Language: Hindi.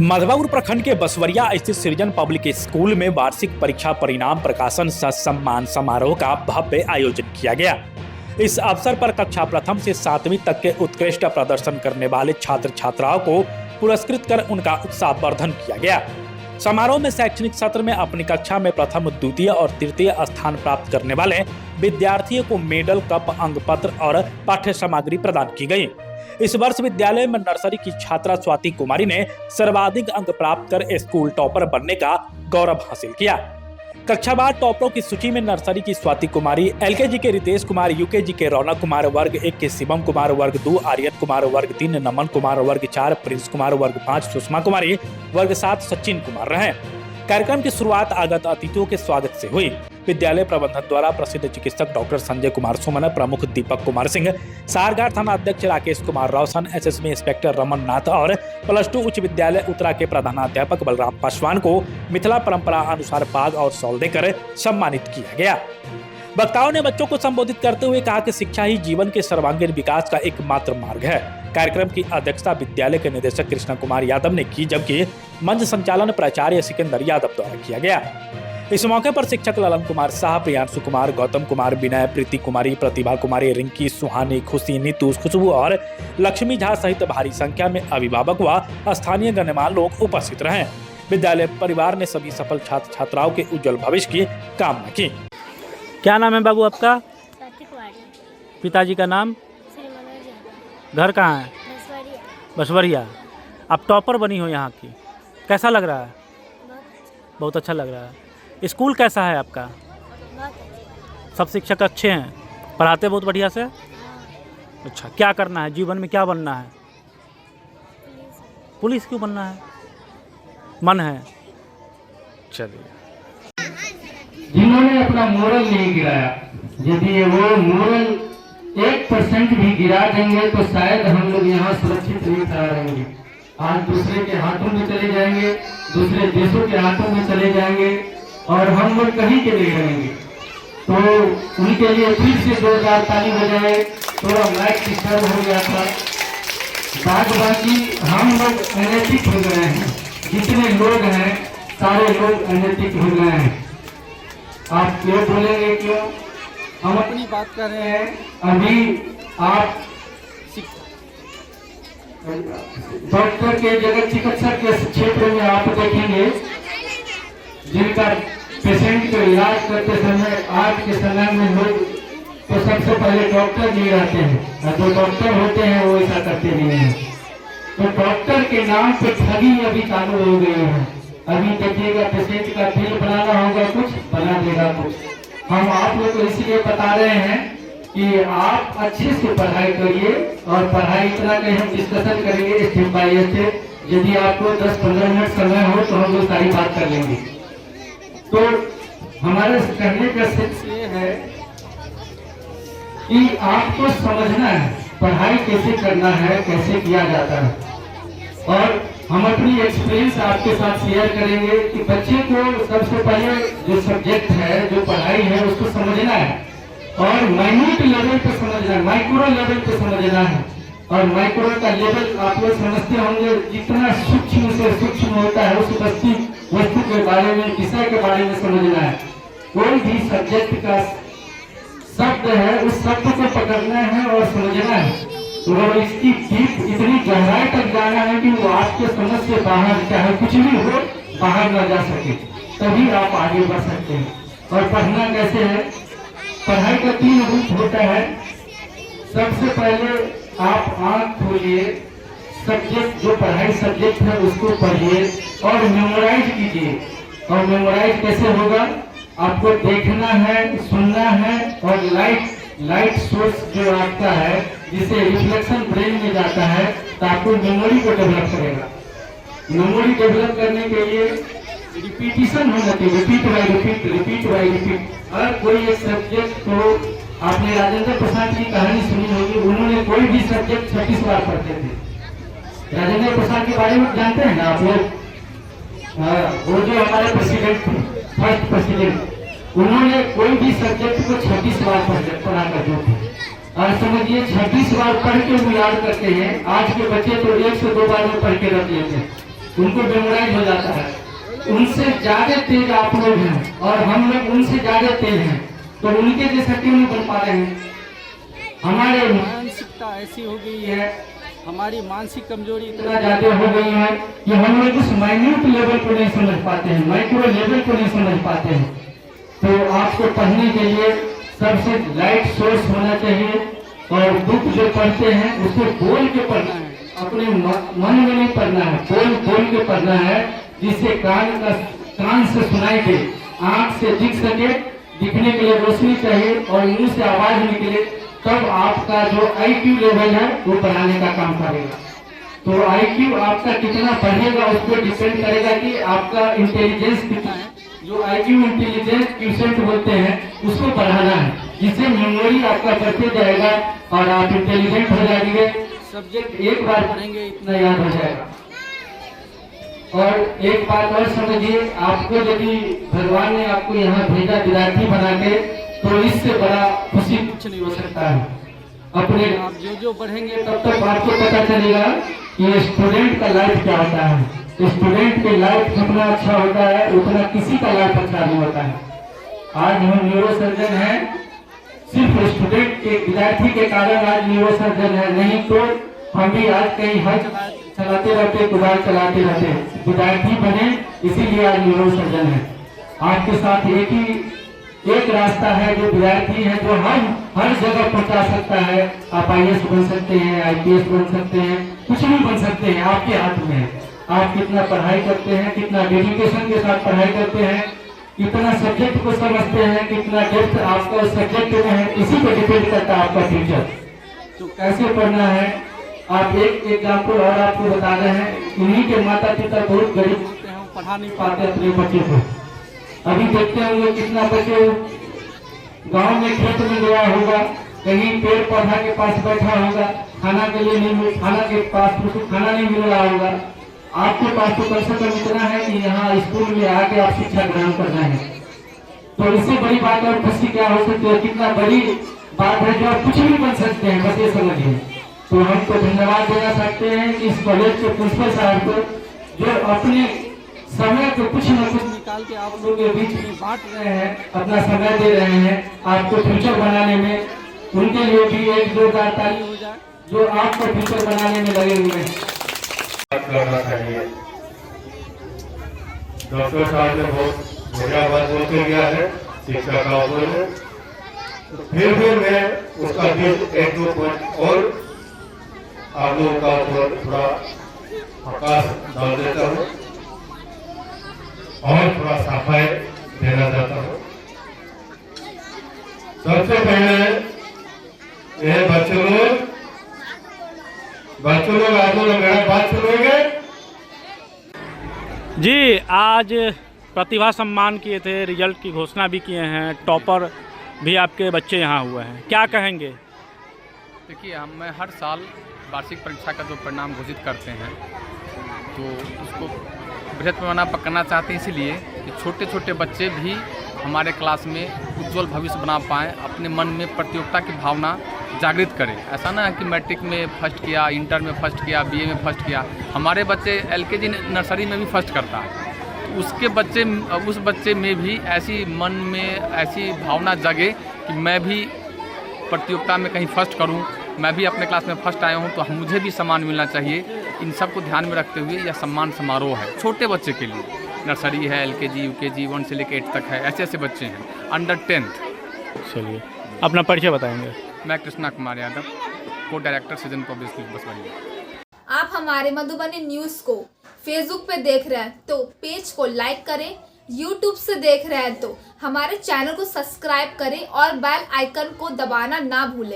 मधवापुर प्रखंड के बसवरिया स्थित सृजन पब्लिक स्कूल में वार्षिक परीक्षा परिणाम प्रकाशन सह सम्मान समारोह का भव्य आयोजन किया गया। इस अवसर पर कक्षा प्रथम से 7वीं तक के उत्कृष्ट प्रदर्शन करने वाले छात्र छात्राओं को पुरस्कृत कर उनका उत्साहवर्धन किया गया। समारोह में शैक्षणिक सत्र में अपनी कक्षा में प्रथम, द्वितीय और तृतीय स्थान प्राप्त करने वाले विद्यार्थियों को मेडल, कप, अंक पत्र और पाठ्य सामग्री प्रदान की गई। इस वर्ष विद्यालय में नर्सरी की छात्रा स्वाति कुमारी ने सर्वाधिक अंक प्राप्त कर स्कूल टॉपर बनने का गौरव हासिल किया। कक्षावार टॉपरों की सूची में नर्सरी की स्वाति कुमारी, एलकेजी के रितेश कुमार, यूकेजी के रौनक कुमार, वर्ग 1 के शिवम कुमार, वर्ग 2 आर्यन कुमार, वर्ग 3 नमन कुमार, वर्ग 4 प्रिंस कुमार, वर्ग 5 सुषमा कुमारी, वर्ग 7 सचिन कुमार रहे। कार्यक्रम की शुरुआत आगत अतिथियों के स्वागत से हुई। विद्यालय प्रबंधन द्वारा प्रसिद्ध चिकित्सक डॉक्टर संजय कुमार सुमन, प्रमुख दीपक कुमार सिंह, सारगार थाना अध्यक्ष राकेश कुमार रोशन, एसएसबी इंस्पेक्टर रमन नाथ और +2 उच्च विद्यालय उत्तरा के प्रधानाध्यापक बलराम पासवान को मिथिला परंपरा अनुसार पाग और शॉल देकर सम्मानित किया गया। वक्ताओं ने बच्चों को संबोधित करते हुए कहा कि शिक्षा ही जीवन के सर्वांगीण विकास का एकमात्र मार्ग है। कार्यक्रम की अध्यक्षता विद्यालय के निदेशक कृष्ण कुमार यादव ने की, जबकि मंच संचालन प्राचार्य सिकंदर यादव द्वारा किया गया। इस मौके पर शिक्षक ललन कुमार शाह, प्रियांशु कुमार, गौतम कुमार, विनय, प्रीति कुमारी, प्रतिभा कुमारी, रिंकी, सुहानी, खुशी, नीतू, खुशबू और लक्ष्मी झा सहित भारी संख्या में अभिभावक व स्थानीय गणमान्य लोग उपस्थित रहे। विद्यालय परिवार ने सभी सफल छात्र छात्राओं के उज्जवल भविष्य की कामना की। क्या नाम है बाबू आपका? पिताजी का नाम? घर कहाँ है? बसवरिया। आप टॉपर बनी हो यहाँ की, कैसा लग रहा है? बहुत अच्छा लग रहा है। स्कूल कैसा है आपका? सब शिक्षक अच्छे हैं, पढ़ाते बहुत बढ़िया से? अच्छा, क्या करना है जीवन में, क्या बनना है? पुलिस क्यों बनना है? मन है? चलिए। जिन्होंने अपना मोरल नहीं गिराया, यदि वो मोरल 1% भी गिरा देंगे तो शायद हम लोग यहाँ सुरक्षित नहीं खड़ा रहेंगे। आज दूसरे के हाथों में चले जाएंगे, दूसरे देशों के हाथों में चले जाएंगे और हम लोग कहीं के नहीं रहेंगे। तो उनके लिए फिर से 2000 ताली बजाए। थोड़ा माइक डिस्टर्ब हो गया था। बाकी हम लोग अनैतिक हो गए हैं, जितने लोग हैं सारे लोग अनैतिक हो गए हैं। आप क्यों बोलेंगे क्यों? हम अपनी बात कर रहे हैं। अभी आप डॉक्टर के जगह चिकित्सक के क्षेत्र में आप देखेंगे, जिनका पेशेंट को इलाज करते समय आज के समय में लोग तो सबसे पहले डॉक्टर नहीं रहते हैं, और जो डॉक्टर होते हैं वो ऐसा करते नहीं हैं। तो डॉक्टर के नाम पे ठगी अभी चालू हो गई है। अभी देखिएगा, पेशेंट का बिल बनाना होगा, कुछ बना देगा कुछ। हम आप लोग को इसलिए बता रहे हैं कि आप अच्छे से पढ़ाई करिए, और पढ़ाई इतना कि हम डिस्कशन करेंगे स्टेप बाय स्टेप। यदि आपको 10-15 मिनट समय हो तो हम लोग सारी बात कर लेंगे। तो हमारे कहने का सिर्फ ये है कि आपको समझना है पढ़ाई कैसे करना है, कैसे किया जाता है। और हम अपनी एक्सपीरियंस आपके साथ शेयर करेंगे कि बच्चे को सबसे पहले जो सब्जेक्ट है, जो पढ़ाई है, उसको समझना है और माइन्यूट लेवल पे समझना है, माइक्रो लेवल पे समझना है। और माइक्रो का लेवल आप लोग समझते होंगे, जितना सूक्ष्म से सूक्ष्म होता है उस वस्तु के बारे में, विषय के बारे में समझना है। कोई भी सब्जेक्ट का शब्द है, उस शब्द को पकड़ना है और समझना है, और इसकी डीप इतनी गहराई तक जाना है कि वो आपके समझ से बाहर, चाहे कुछ भी हो, बाहर न जा सके, तभी आप आगे बढ़ सकते हैं। और पढ़ना कैसे है? पढ़ाई का 3 रूप होता है। सबसे पहले आप आंख खोलिए, सब्जेक्ट जो पढ़ाई सब्जेक्ट है उसको पढ़िए और मेमोराइज कीजिए। और मेमोराइज कैसे होगा? आपको देखना है, सुनना है, और लाइट सोर्स जो आपका है, जिसे रिफ्लेक्शन ब्रेन में जाता है, तो आपको मेमोरी को डेवलप करेगा। मेमोरी डेवलप करने के लिए रिपीटिशन होना चाहिए, repeat by repeat, repeat by repeat. अगर कोई एक सब्जेक्ट को, आपने राजेंद्र प्रसाद की कहानी सुनी होगी, उन्होंने कोई भी सब्जेक्ट 36 बार पढ़ते थे। राजेंद्र प्रसाद के बारे में जानते हैं ना आप लोग? वो जो हमारे प्रेसिडेंट थे, फर्स्ट प्रेसिडेंट, उन्होंने कोई भी सब्जेक्ट को 26 बार पढ़ा करते थे। और समझिए 26 बार पढ़ के वो याद करते हैं। आज के बच्चे तो 1 से 2 बार में पढ़ के रख लेते हैं। उनको मेमोराइज हो जाता है। उनसे ज्यादा तेज आप लोग हैं और हम लोग उनसे ज्यादा तेज हैं, तो उनके जैसा क्यों नहीं बन पा रहे हैं? हमारे मानसिकता ऐसी हो गई है, हमारी मानसिक कमजोरी इतना ज्यादा हो गई है कि हम लोग उस माइन्यूट लेवल को नहीं समझ पाते हैं, माइक्रो लेवल को नहीं समझ पाते हैं। तो आपको पढ़ने के लिए सबसे लाइट सोर्स होना चाहिए और बुक जो पढ़ते हैं उसे बोल के पढ़ना है, अपने मन में नहीं पढ़ना है, बोल के पढ़ना है, जिससे कान से सुनाई दे, आंख से दिख सके, दिखने के लिए रोशनी चाहिए और मुंह से आवाज निकले, तब आपका जो IQ लेवल है वो बढ़ाने का काम करेगा। तो IQ आपका कितना बढ़ेगा उस पर डिपेंड करेगा कि आपका इंटेलिजेंस कितना है। जो IQ इंटेलिजेंस क्वेश्चन बोलते हैं उसको बढ़ाना है, जिससे मेमोरी आपका बढ़ते जाएगा और आप इंटेलिजेंट हो जाएंगे। सब्जेक्ट एक बार पढ़ेंगे इतना याद हो जाएगा। और एक बात और समझिए, आपको यदि भगवान ने आपको यहाँ भेजा विद्यार्थी बना के, तो इससे बड़ा खुशी कुछ नहीं हो सकता है। अपने आप जो बढ़ेंगे तब तक आपको पता चलेगा कि स्टूडेंट का लाइफ क्या होता है। स्टूडेंट के लाइफ जितना अच्छा होता है उतना किसी का लाइफ अच्छा नहीं होता है। आज हम न्यूरोसर्जन हैं, सिर्फ स्टूडेंट के विद्यार्थी के कारण आज न्यूरोसर्जन है, नहीं तो हम भी आज कहीं हज चलाते रहते, कुदाल चलाते रहते, विद्यार्थी बने इसीलिए आज न्यूरोसर्जन है। आपके साथ एक रास्ता है, जो विद्यार्थी है, जो हर जगह पहुंचा सकता है। आप IAS बन सकते हैं, IPS बन सकते हैं, कुछ भी बन सकते हैं, आपके हाथ में है। आप कितना पढ़ाई करते हैं, कितना डेडिकेशन के साथ पढ़ाई करते हैं, कितना सब्जेक्ट को समझते हैं, कितना डेप्थ आपका उस सब्जेक्ट में है, इसी पर डिपेंड करता है आपका फ्यूचर। तो कैसे पढ़ना है, आप एक एग्जाम्पल और आपको बता रहे हैं। इन्हीं के माता पिता बहुत गरीब होते हैं, पढ़ा नहीं पाते अपने बच्चे को। अभी देखते होंगे कितना बच्चे गांव में खेत में गया होगा, कहीं पेड़ पौधा के पास बैठा होगा, खाना के लिए नहीं, खाना के पास उसको खाना नहीं मिल रहा होगा। आपके पास तो कम से कम इतना है कि यहाँ स्कूल में आके आप शिक्षा ग्रहण करना है। तो इससे बड़ी बात और खुशी क्या हो सकती है? कितना बड़ी बात है जो आप कुछ भी बन सकते हैं, बस ये समझिए। तो हम तो धन्यवाद देना चाहते हैं कि इस कॉलेज के प्रिंसिपल साहब को, जो अपने समय को कुछ न कुछ निकाल के आप लोगों के बीच में बांट रहे हैं, अपना समय दे रहे हैं आपको फ्यूचर बनाने में। उनके लिए भी एक जोरदार ताली हो जाए जो आपको फ्यूचर बनाने में लगे हुए हैं। करना चाहिए। डॉक्टर साहब ने बहुत बढ़िया बात बोल के गया है शिक्षा का ऊपर में, फिर भी मैं उसका भी एक दो पॉइंट और आप लोगों का ऊपर थोड़ा प्रकाश डाल देता हूँ और थोड़ा सफाई देना चाहता हूँ। सबसे पहले ये बच्चों लोग आप लोग मेरा बात सुनेंगे। जी, आज प्रतिभा सम्मान किए थे, रिजल्ट की घोषणा भी किए हैं, टॉपर भी आपके बच्चे यहाँ हुए हैं, क्या कहेंगे? देखिए, हम हर साल वार्षिक परीक्षा का जो परिणाम घोषित करते हैं तो उसको बृहद पैमाना पर करना चाहते हैं, इसीलिए कि छोटे छोटे बच्चे भी हमारे क्लास में उज्जवल भविष्य बना पाएँ, अपने मन में प्रतियोगिता की भावना जागृत करें। ऐसा ना है कि मैट्रिक में फर्स्ट किया, इंटर में फर्स्ट किया, BA में फर्स्ट किया, हमारे बच्चे LKG नर्सरी में भी फर्स्ट करता है। उस बच्चे में भी ऐसी मन में ऐसी भावना जगे कि मैं भी प्रतियोगिता में कहीं फर्स्ट करूं, मैं भी अपने क्लास में फर्स्ट आया हूं तो मुझे भी सम्मान मिलना चाहिए। इन सब को ध्यान में रखते हुए यह सम्मान समारोह है छोटे बच्चे के लिए। नर्सरी है, LKG UKG 1 से लेकर 8 तक है, ऐसे बच्चे हैं अंडर 10th। चलिए, अपना परिचय बताएंगे। मैं कृष्णा कुमार यादव, को डायरेक्टर सीजन पब्लिक बसवानी। आप हमारे मधुबनी न्यूज़ को फेसबुक पे देख रहे हैं तो पेज को लाइक करें, यूट्यूब से देख रहे हैं तो हमारे चैनल को सब्सक्राइब करें और बेल आइकन को दबाना ना भूलें।